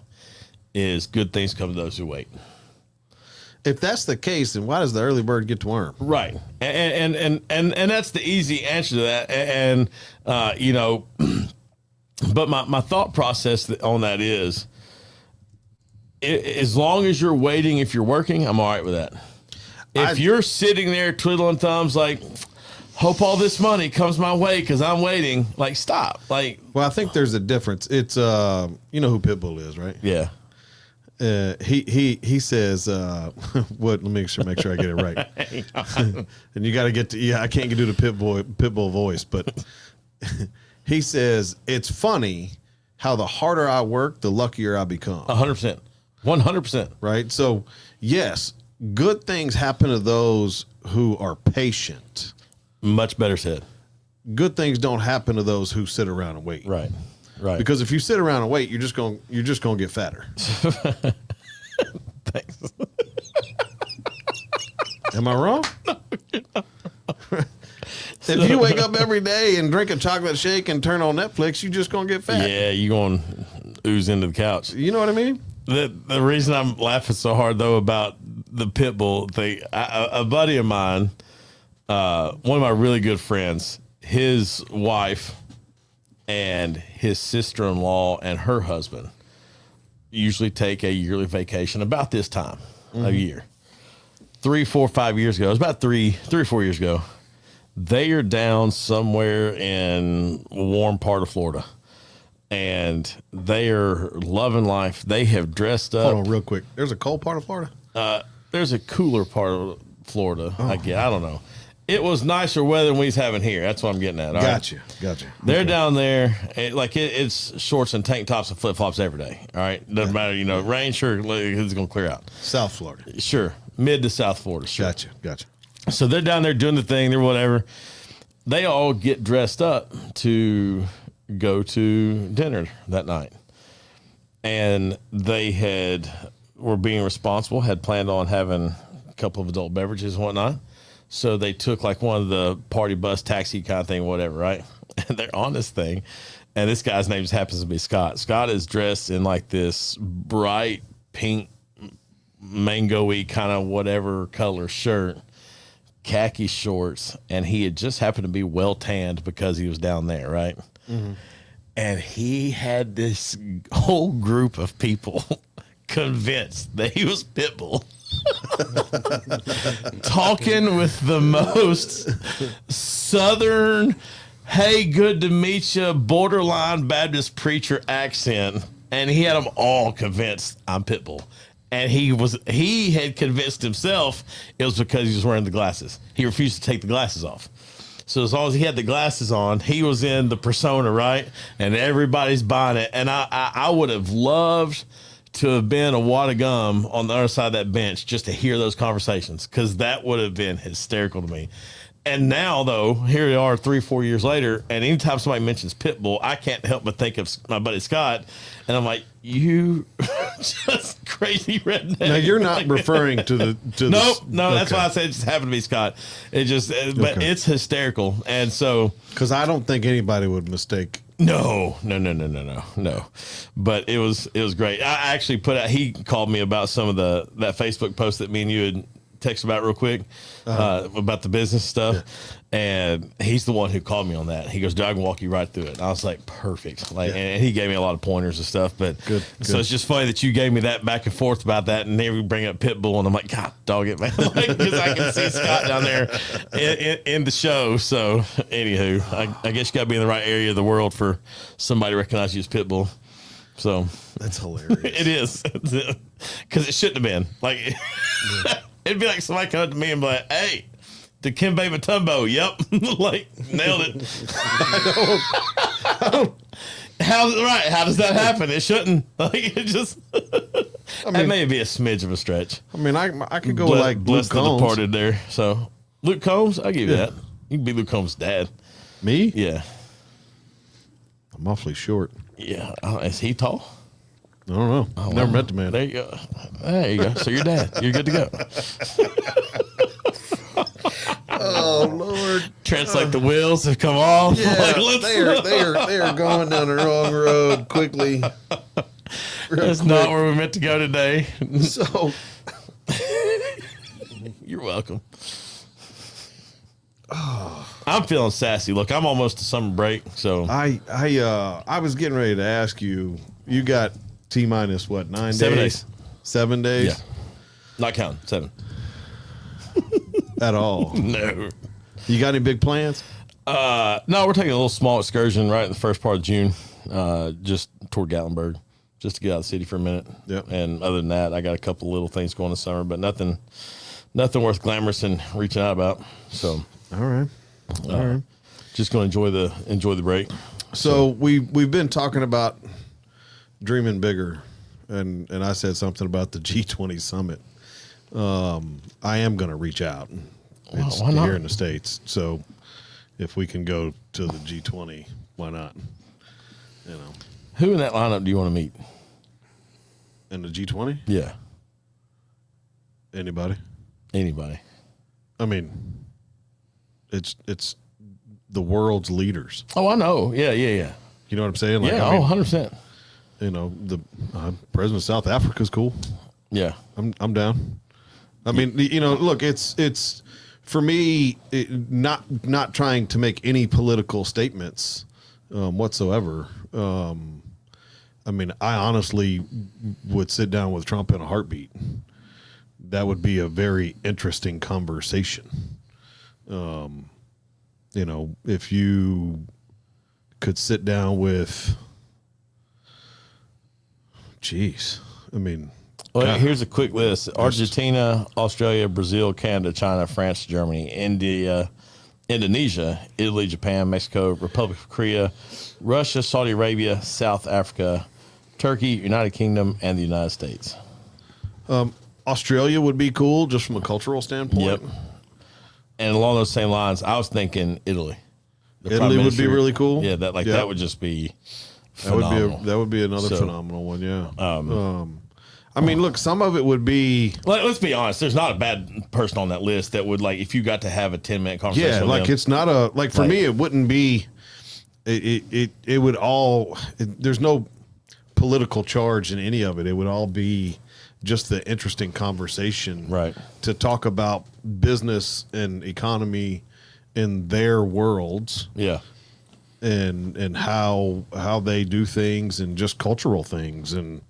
is good things come to those who wait. If that's the case, then why does the early bird get to worm? Right. And that's the easy answer to that. And but my thought process on that is, as long as you're waiting, if you're working, I'm all right with that. If you're sitting there twiddling thumbs, like, hope all this money comes my way because I'm waiting, like, stop. Like, well, I think there's a difference. It's you know who Pitbull is, right? Yeah. He says what? Let me make sure I get it right. And you got to get to I can't do the Pitbull voice, but he says it's funny how the harder I work, the luckier I become. 100%. 100%. Right. So yes, good things happen to those who are patient. Much better said. Good things don't happen to those who sit around and wait. Right. Right. Because if you sit around and wait, you're just gonna get fatter. Thanks. Am I wrong? If you wake up every day and drink a chocolate shake and turn on Netflix, you're just gonna get fat. Yeah, you're going to ooze into the couch. You know what I mean? The reason I'm laughing so hard though about the Pitbull thing, a buddy of mine, one of my really good friends, his wife and his sister-in-law and her husband usually take a yearly vacation about this time of year. 3, 4, 5 years ago, it was about 3 or 4 years ago. They are down somewhere in a warm part of Florida, and they are loving life. They have dressed up. Hold on, real quick. There's a cold part of Florida. There's a cooler part of Florida. I don't know. It was nicer weather than we was having here. That's what I'm getting at. Gotcha. They're down there, it's shorts and tank tops and flip flops every day. All right, doesn't matter. Rain, sure, it's gonna clear out. South Florida, sure, mid to South Florida. Sure. Gotcha. So they're down there doing the thing. They're whatever. They all get dressed up to go to dinner that night, and they were being responsible. Had planned on having a couple of adult beverages and whatnot. So they took like one of the party bus taxi kind of thing, whatever, right? And they're on this thing. And this guy's name just happens to be Scott. Scott is dressed in like this bright pink, mango-y kind of whatever color shirt, khaki shorts. And he had just happened to be well tanned because he was down there, right? Mm-hmm. And he had this whole group of people convinced that he was Pitbull. Talking with the most southern, hey, good to meet you, borderline Baptist preacher accent, and he had them all convinced I'm Pitbull. And he had convinced himself it was because he was wearing the glasses. He refused to take the glasses off. So as long as he had the glasses on, he was in the persona, right? And everybody's buying it. And I would have loved to have been a wad of gum on the other side of that bench just to hear those conversations, because that would have been hysterical to me. And now, though, here we are 3, 4 years later, and anytime somebody mentions Pitbull, I can't help but think of my buddy Scott, and I'm like, you just crazy redneck. Now, you're not referring to the... No, that's why I said it just happened to be Scott. It just, but it's hysterical, and so... Because I don't think anybody would mistake... No. But it was great. I actually he called me about some of that Facebook post that me and you had texted about real quick, about the business stuff. Yeah. And he's the one who called me on that. He goes, I can walk you right through it. And I was like, perfect. And he gave me a lot of pointers and stuff. But good. So it's just funny that you gave me that back and forth about that. And then we bring up Pitbull, and I'm like, God, dog it, man. Because I can see Scott down there in the show. So, anywho, I guess you got to be in the right area of the world for somebody to recognize you as Pitbull. So that's hilarious. It is. Because it shouldn't have been. It'd be like somebody come up to me and be like, hey, Dikembe Mutombo. Yep. Nailed it. How does that happen? It shouldn't. It just that may be a smidge of a stretch. I mean, I could go like Luke Bless the Combs. Departed there. So Luke Combs, I'll give you that. You can be Luke Combs' dad. Me? Yeah. I'm awfully short. Yeah. Is he tall? I don't know. Never met the man. There you go. There you go. So you're dad. You're good to go. Oh Lord! Trent's like the wheels have come off. Yeah, Like, they are going down the wrong road quickly. That's not where we meant to go today. So You're welcome. I'm feeling sassy. Look, I'm almost to summer break, so I was getting ready to ask you. You got T-minus what, 9 days? 7 days. 7 days? Yeah. Not counting 7. At all? No. You got any big plans? No, we're taking a little small excursion right in the first part of June, just toward Gatlinburg, just to get out of the city for a minute. Yep. And other than that, I got a couple little things going this summer, but nothing worth glamorous and reaching out about. So, All right. just going to enjoy the break. So we've been talking about dreaming bigger, and I said something about the G20 summit. I am going to reach out. It's why not? here in the States, so if we can go to the G20, why not? You know, Who in that lineup do you want to meet? in the G20, Yeah. anybody. Anybody. I mean, it's the world's leaders. Oh, I know. Yeah. You know what I'm saying? Like, Yeah. I mean, 100%. you know, the president of South Africa's cool. Yeah. I'm down. I mean, you know, look, it's for me, not trying to make any political statements whatsoever. I mean, I honestly would sit down with Trump in a heartbeat. That would be a very interesting conversation. You know, if you could sit down with, geez, I mean, Well, God. here's a quick list: Argentina, Australia, Brazil, Canada, China, France, Germany, India, Indonesia, Italy, Japan, Mexico, Republic of Korea, Russia, Saudi Arabia, South Africa, Turkey, United Kingdom, and the United States. Australia would be cool just from a cultural standpoint. Yep. And along those same lines, I was thinking Italy. The Prime Italy would be Minister- really cool. Yeah, that Yeah. that would just be That would phenomenal. be that would be another So, phenomenal one. Yeah. I mean, look, some of it would be Let's be honest. There's not a bad person on that list that would like if you got to have a 10-minute conversation. yeah, with like them. it's not a like for Like- me it wouldn't be it would all there's no political charge in any of it. It would all be just the interesting conversation, Right. to talk about business and economy in their worlds. Yeah. and how they do things and just cultural things and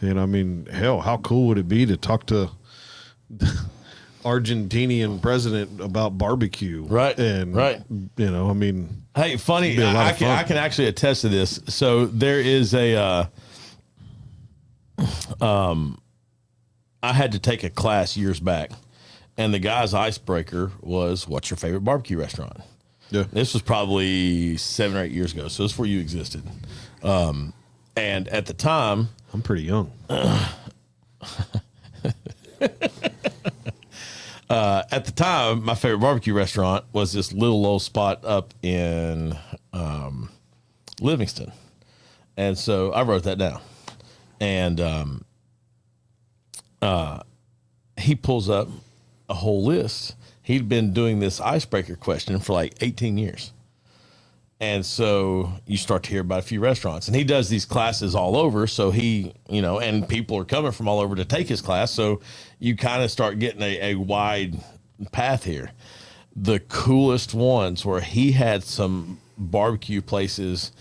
I mean, hell, how cool would it be to talk to the Argentinian president about barbecue? Right, And right. you know, I mean, Hey, funny, It'd be a lot I of can fun. I can actually attest to this. So there is a I had to take a class years back, and the guy's icebreaker was, "What's your favorite barbecue restaurant?" yeah. This was probably 7 or 8 years ago, so this is before you existed. And at the time, I'm pretty young. at the time, my favorite barbecue restaurant was this little old spot up in Livingston. And so I wrote that down. And he pulls up a whole list. He'd been doing this icebreaker question for like 18 years. And so you start to hear about a few restaurants, and he does these classes all over. So he, and people are coming from all over to take his class. So you kind of start getting a wide path here. The coolest ones where he had some barbecue places.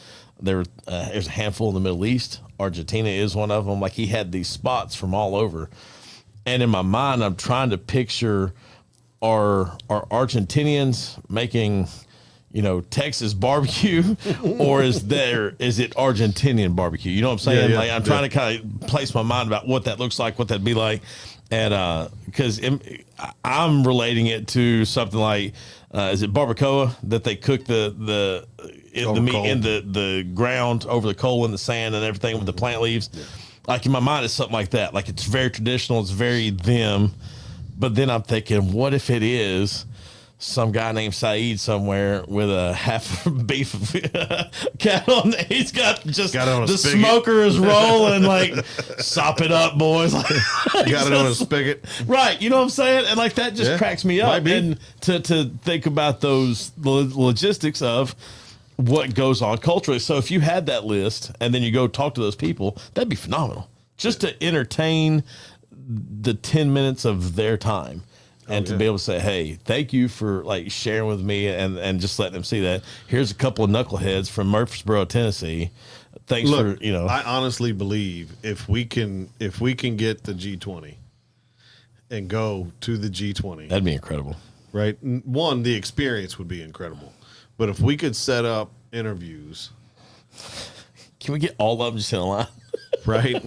There's a handful in the Middle East. Argentina is one of them. Like, he had these spots from all over. And in my mind, I'm trying to picture, are Argentinians making, Texas barbecue, or is it Argentinian barbecue? You know what I'm saying? Yeah, like, I'm trying to kind of place my mind about what that looks like, what that'd be like. And because I'm relating it to something like, is it barbacoa, that they cook the Over meat coal. in the ground over the coal and the sand and everything with the plant leaves? Like in my mind, it's something like that. Like it's very traditional. It's very them. But then I'm thinking, what if it is some guy named Saeed somewhere with a half beef cattle? He's got just the smoker is rolling, like, sop it up, boys. Like, got it on a spigot. Right. You know what I'm saying? And like that just cracks me up. And to think about those logistics of what goes on culturally. So if you had that list and then you go talk to those people, that'd be phenomenal. Just to entertain the 10 minutes of their time. And to be able to say, hey, thank you for like sharing with me and just letting them see that. Here's a couple of knuckleheads from Murfreesboro, Tennessee. Thanks for, you know. I honestly believe if we can get the G20 and go to the G20. That'd be incredible. Right? One, the experience would be incredible. But if we could set up interviews. Can we get all of them just in a line? Right?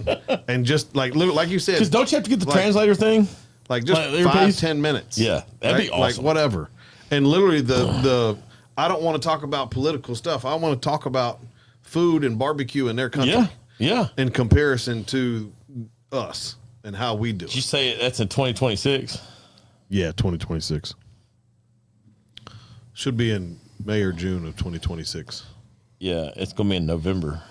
And just like you said. Because don't you have to get the translator thing? Like just 5-10 minutes. Yeah, that'd be awesome. Like whatever. And literally I don't want to talk about political stuff. I want to talk about food and barbecue in their country. Yeah. In comparison to us and how we do it. Did you say that's in 2026? Yeah, 2026. Should be in May or June of 2026. Yeah, it's going to be in November.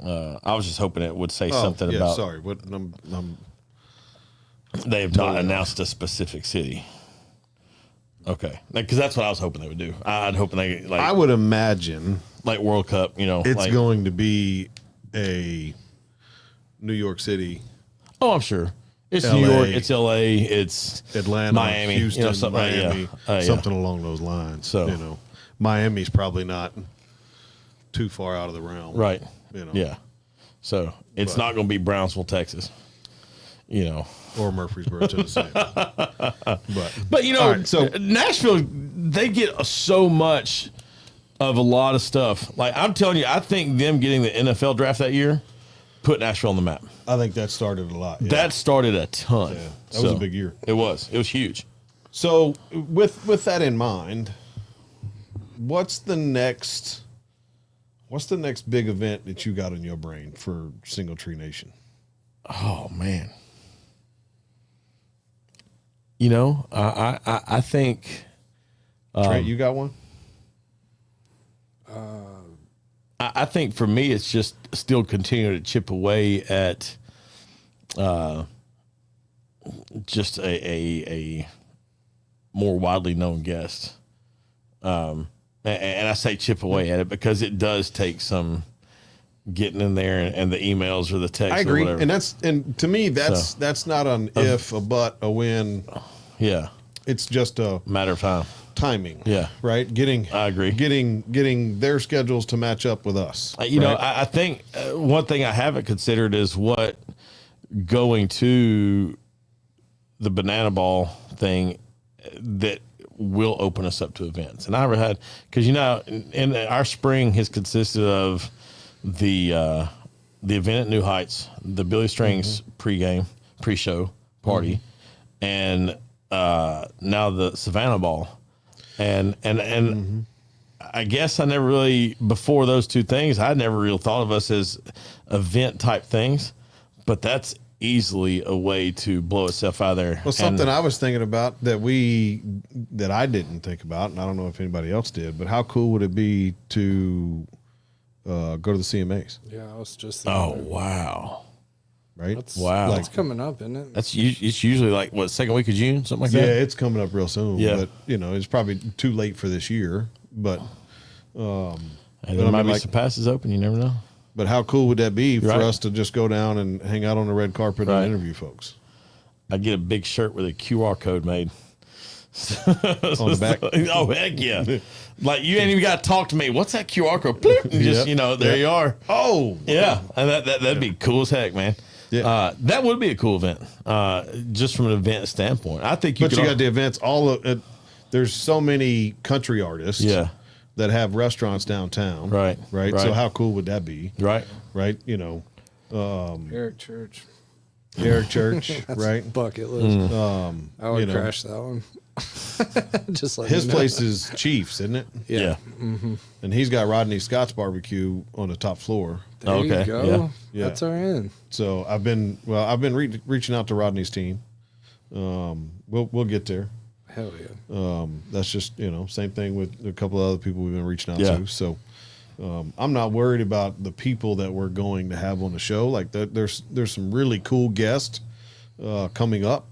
I was just hoping it would say something about. Sorry, what? They have not announced a specific city. Okay, because that's what I was hoping they would do. I'd hoping they like. I would imagine like World Cup. You know, it's like, going to be a New York City. Oh, I'm sure it's LA, New York, it's L.A., it's Atlanta, Miami, Houston, you know, something, Miami, something along those lines. So you know, Miami's probably not too far out of the realm, right? You know, yeah. So it's not going to be Brownsville, Texas. You know. Or Murfreesboro, Tennessee. But you know, right, so Nashville, they get so much of a lot of stuff. Like I'm telling you, I think them getting the NFL draft that year put Nashville on the map. I think that started a lot. Yeah. That started a ton. Yeah, that was a big year. It was huge. So with that in mind, what's the next big event that you got in your brain for Single Tree Nation? Oh man. You know, I think Trent, you got one? I think for me, it's just still continuing to chip away at just a more widely known guest. And I say chip away at it because it does take some getting in there and the emails or the text. I agree, or whatever. and to me that's not an if, a but, a when. Yeah, it's just a matter of time. Timing. Yeah, right. I agree. Getting their schedules to match up with us. You know, I think one thing I haven't considered is what going to the banana ball thing that will open us up to events. And I ever had, because, you know, in our spring has consisted of the event at New Heights, the Billy Strings pre-show party, and now the Savannah ball. And I guess I never really, before those two things, I never really thought of us as event type things, but that's easily a way to blow itself out of there. Well, something I was thinking about that I didn't think about, and I don't know if anybody else did, but how cool would it be to go to the CMAs? Yeah, I was just thinking. Oh, wow. Right? Wow. It's coming up, isn't it? It's usually like, what, second week of June, something like that? Yeah, it's coming up real soon. Yeah. But, you know, it's probably too late for this year. But and there might be some passes open. You never know. But how cool would that be for Right. us to just go down and hang out on the red carpet Right. and interview folks? I'd get a big shirt with a QR code made. On the back? Oh, heck yeah. Like, you ain't even got to talk to me. What's that QR code? Bloop, and just, you know, there you are. Oh. Yeah. And that'd be cool as heck, man. Yeah. That would be a cool event, just from an event standpoint. I think But you got the events, there's so many country artists that have restaurants downtown. Right. So how cool would that be? Right. Right. You know, Eric Church. Church, right? Bucket list. I would you know. crash that one. Just like His place is Chiefs, isn't it? Yeah. And he's got Rodney Scott's barbecue on the top floor. There Okay, you go. yeah. Yeah. That's our end. So I've been reaching out to Rodney's team. We'll get there. Hell yeah. That's just same thing with a couple of other people we've been reaching out Yeah. to. So I'm not worried about the people that we're going to have on the show. Like there's some really cool guests coming up,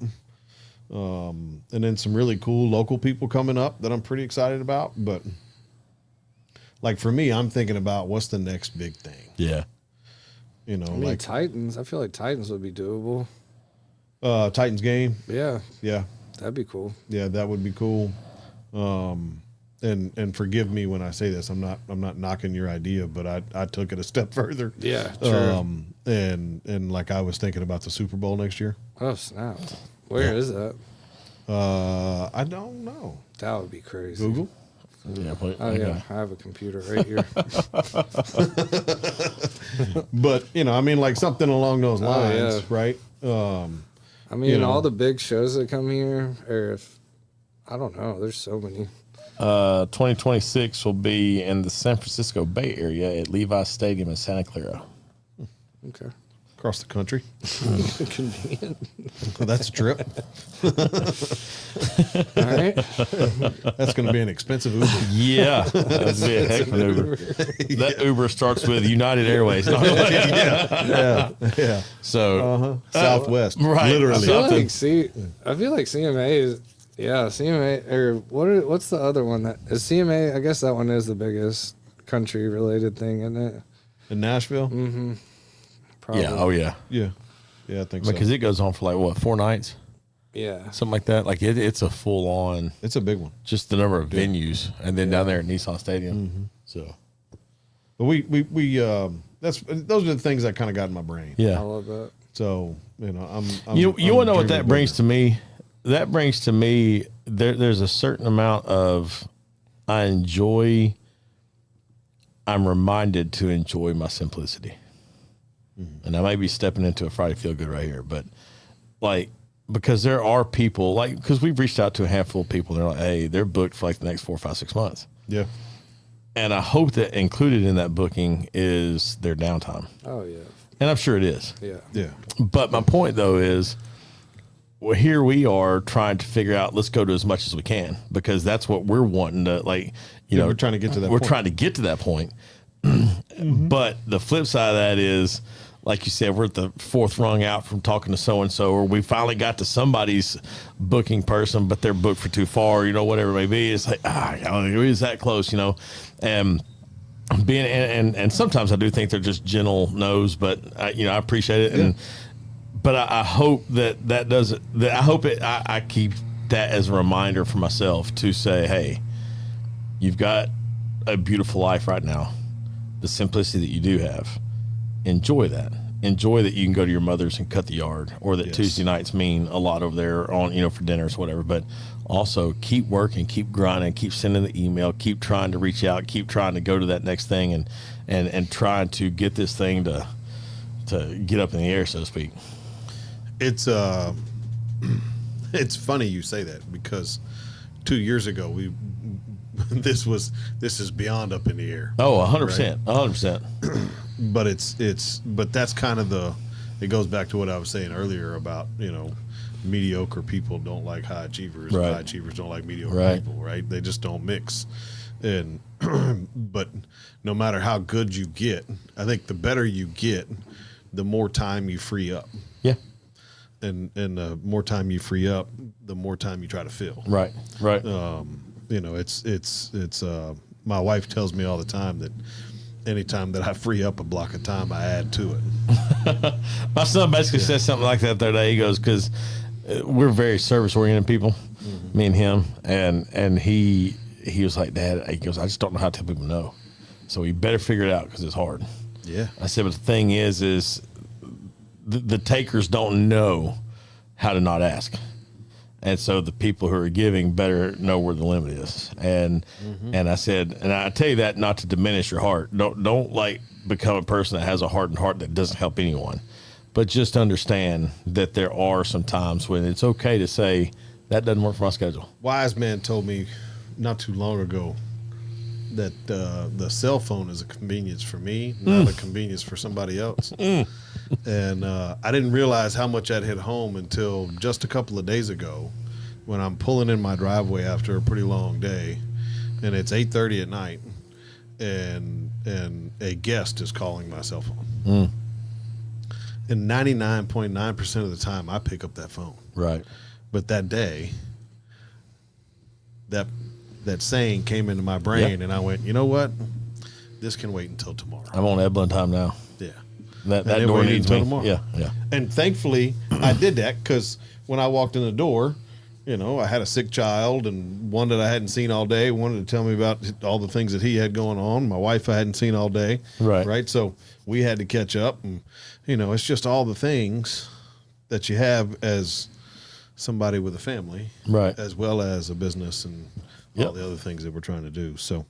and then some really cool local people coming up that I'm pretty excited about. But like for me, I'm thinking about what's the next big thing. Yeah. I mean, Titans. I feel like Titans would be doable. Titans game. Yeah, Yeah. that'd be cool. Yeah, that would be cool. And forgive me when I say this. I'm not knocking your idea, but I took it a step further. Yeah, true. And like I was thinking about the Super Bowl next year. Oh snap! Where is that? I don't know. That would be crazy. Google. Yeah. Oh yeah, I have a computer right here. But I mean, like something along those lines, yeah. right? I mean, all the big shows that come here, or if I don't know, there's so many. 2026 will be in the San Francisco Bay Area at Levi's Stadium in Santa Clara. Okay. Across the country. Convenient. That's a trip. All right. That's going to be an expensive Uber. Yeah, that'd be a heck of an Uber. That Uber starts with United Airways. Yeah. So Southwest. right. Literally. Something. I feel like CMA is. Yeah, CMA or what's the other one that is CMA? I guess that one is the biggest country related thing, isn't it? In Nashville? Mm-hmm. Probably. Yeah. Oh yeah. Yeah. Yeah, I think Because so. it goes on for like what, 4 nights, Yeah. something like that. Like it's a full on, It's a big one. just the number of venues, and then down there at Nissan Stadium. So But we those are the things that kind of got in my brain. yeah. I love that. So, I'm You want to know what dreaming that brings bigger. to me? That brings to me there's a certain amount of I'm reminded to enjoy my simplicity. And I may be stepping into a Friday Feel Good right here, but like, because there are people because we've reached out to a handful of people. And they're like, hey, they're booked for like the next 4, 5, 6 months. Yeah. And I hope that included in that booking is their downtime. Oh yeah. And I'm sure it is. Yeah. Yeah. But my point though is, well, here we are trying to figure out, let's go to as much as we can, because that's what we're wanting to We're trying to get to that We're point. trying to get to that point. But the flip side of that is, like you said, we're at the 4th rung out from talking to so-and-so, or we finally got to somebody's booking person, but they're booked for too far, whatever it may be. It's like, is that close, and being, and sometimes I do think they're just gentle no's, but I appreciate it. Yeah. But I hope that doesn't. I keep that as a reminder for myself to say, hey, you've got a beautiful life right now. The simplicity that you do have, enjoy that. Enjoy that you can go to your mother's and cut the yard, or that Yes. Tuesday nights mean a lot over there on for dinners, whatever. But also keep working, keep grinding, keep sending the email, keep trying to reach out, keep trying to go to that next thing, and trying to get this thing to get up in the air, so to speak. It's it's funny you say that, because 2 years ago this is beyond up in the air. Oh, 100%, 100%. But that's kind of it goes back to what I was saying earlier about, mediocre people don't like high achievers. Right. And high achievers don't like mediocre Right. people, right? They just don't mix. And but no matter how good you get, I think the better you get, the more time you free up. Yeah. And the more time you free up, the more time you try to fill. Right. It's my wife tells me all the time that anytime that I free up a block of time, I add to it. My son basically said something like that the other day. He goes, because we're very service oriented people, me and him, and he was like, Dad, he goes, I just don't know how to tell people no. So you better figure it out, because it's hard. Yeah. I said, but the thing is the takers don't know how to not ask. And so the people who are giving better know where the limit is. And I said, and I tell you that not to diminish your heart. Don't like become a person that has a hardened heart that doesn't help anyone. But just understand that there are some times when it's okay to say That doesn't work for my schedule. Wise man told me not too long ago that the cell phone is a convenience for me, not a convenience for somebody else. And I didn't realize how much that hit home until just a couple of days ago when I'm pulling in my driveway after a pretty long day, and it's 8:30 at night, and a guest is calling my cell phone. And 99.9% of the time, I pick up that phone. Right. But that day, that saying came into my brain, and I went, you know what? This can wait until tomorrow. I'm on Eblin time now. Yeah. That door needs me. Tomorrow. Yeah. And thankfully, I did that because when I walked in the door, you know, I had a sick child and one that I hadn't seen all day, wanted to tell me about all the things that he had going on. My wife I hadn't seen all day. Right. So we had to catch up. And, you know, it's just all the things that you have as somebody with a family. Right. As well as a business and all the other things that we're trying to do. So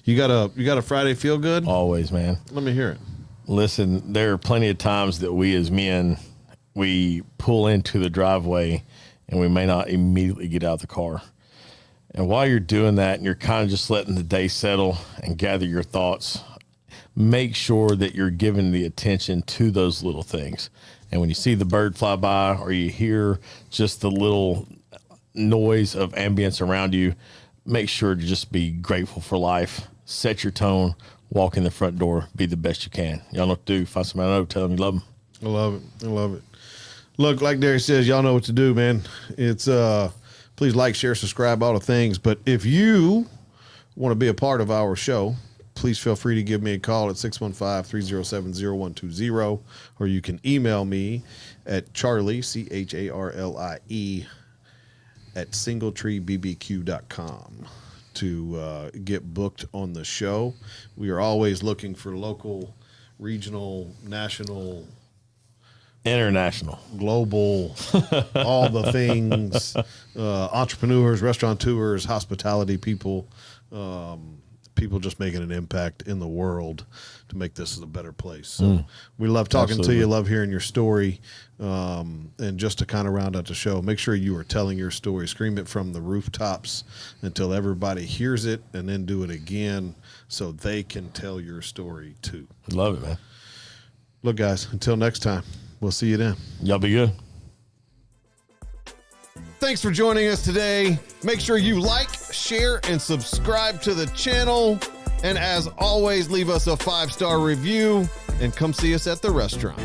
you got a Friday feel good? Always, man. Let me hear it. Listen, there are plenty of times that we as men, we pull into the driveway and we may not immediately get out of the car. And while you're doing that and you're kind of just letting the day settle and gather your thoughts, make sure that you're giving the attention to those little things. And when you see the bird fly by or you hear just the little noise of ambience around you, make sure to just be grateful for life, set your tone, walk in the front door, be the best you can. Y'all know what to do. Find somebody I know, tell them you love them. I love it. Look, like Derry says, y'all know what to do, man. It's please like, share, subscribe, all the things. But if you want to be a part of our show, please feel free to give me a call at 615-307-0120, or you can email me at Charlie, CHARLIE, at singletreebbq.com to get booked on the show. We are always looking for local, regional, national, international, global, all the things, entrepreneurs, restaurateurs, hospitality people, people just making an impact in the world to make this a better place. So we love talking to you, love hearing your story. And just to kind of round out the show, make sure you are telling your story. Scream it from the rooftops until everybody hears it, and then do it again so they can tell your story too. Love it, man. Look, guys, until next time, we'll see you then. Y'all be good. Thanks for joining us today. Make sure you like, share, and subscribe to the channel. And as always, leave us a 5-star review and come see us at the restaurant.